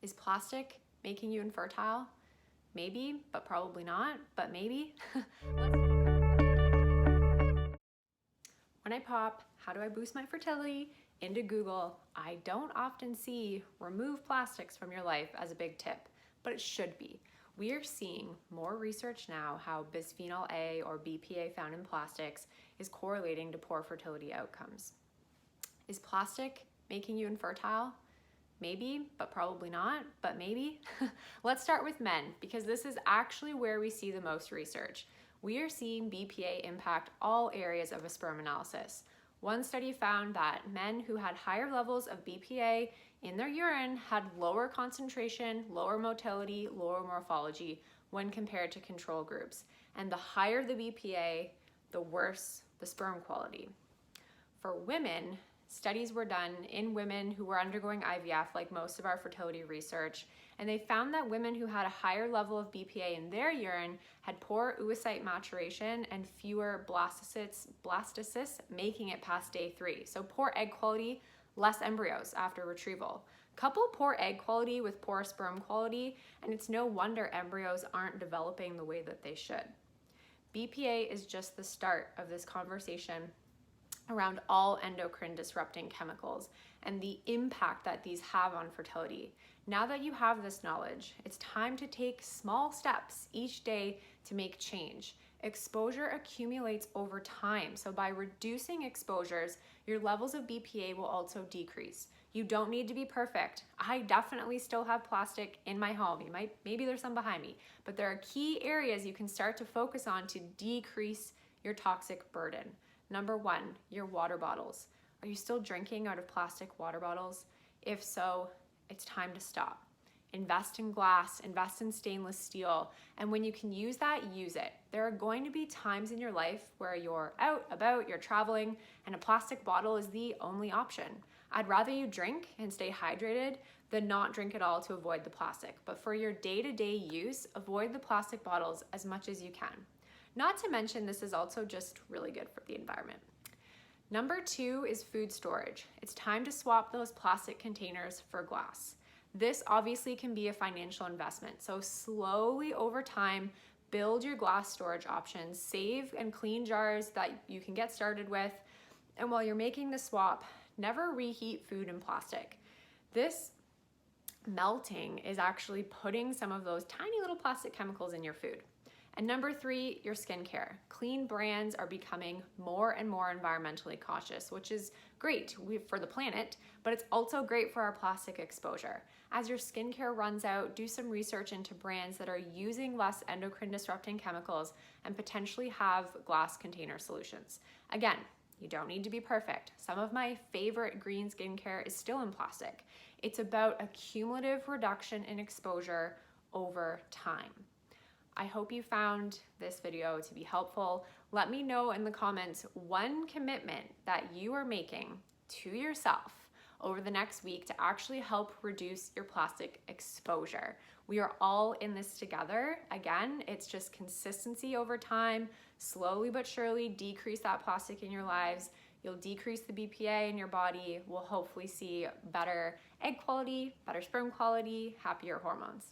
Is plastic making you infertile? Maybe, but probably not, but maybe. When I pop, how do I boost my fertility into Google, I don't often see remove plastics from your life as a big tip, but it should be. We are seeing more research now how bisphenol A or BPA found in plastics is correlating to poor fertility outcomes. Is plastic making you infertile? Maybe, but probably not, but maybe. Let's start with men, because this is actually where we see the most research. We are seeing BPA impact all areas of a sperm analysis. One study found that men who had higher levels of BPA in their urine had lower concentration, lower motility, lower morphology when compared to control groups. And the higher the BPA, the worse the sperm quality. For women, studies were done in women who were undergoing IVF, like most of our fertility research, and they found that women who had a higher level of BPA in their urine had poor oocyte maturation and fewer blastocysts making it past day 3. So poor egg quality, less embryos after retrieval. Couple poor egg quality with poor sperm quality, and it's no wonder embryos aren't developing the way that they should. BPA is just the start of this conversation around all endocrine disrupting chemicals and the impact that these have on fertility. Now that you have this knowledge, it's time to take small steps each day to make change. Exposure accumulates over time, so by reducing exposures, your levels of BPA will also decrease. You don't need to be perfect. I definitely still have plastic in my home. Maybe there's some behind me, but there are key areas you can start to focus on to decrease your toxic burden. Number 1, your water bottles. Are you still drinking out of plastic water bottles? If so, it's time to stop. Invest in glass, invest in stainless steel, and when you can use that, use it. There are going to be times in your life where you're out, about, you're traveling, and a plastic bottle is the only option. I'd rather you drink and stay hydrated than not drink at all to avoid the plastic. But for your day-to-day use, avoid the plastic bottles as much as you can. Not to mention, this is also just really good for the environment. Number 2 is food storage. It's time to swap those plastic containers for glass. This obviously can be a financial investment, so slowly over time, build your glass storage options, save and clean jars that you can get started with, and while you're making the swap, never reheat food in plastic. This melting is actually putting some of those tiny little plastic chemicals in your food. And number 3, your skincare. Clean brands are becoming more and more environmentally cautious, which is great for the planet, but it's also great for our plastic exposure. As your skincare runs out, do some research into brands that are using less endocrine disrupting chemicals and potentially have glass container solutions. Again, you don't need to be perfect. Some of my favorite green skincare is still in plastic. It's about a cumulative reduction in exposure over time. I hope you found this video to be helpful. Let me know in the comments one commitment that you are making to yourself over the next week to actually help reduce your plastic exposure. We are all in this together. Again, it's just consistency over time, slowly but surely decrease that plastic in your lives. You'll decrease the BPA in your body. We'll hopefully see better egg quality, better sperm quality, happier hormones.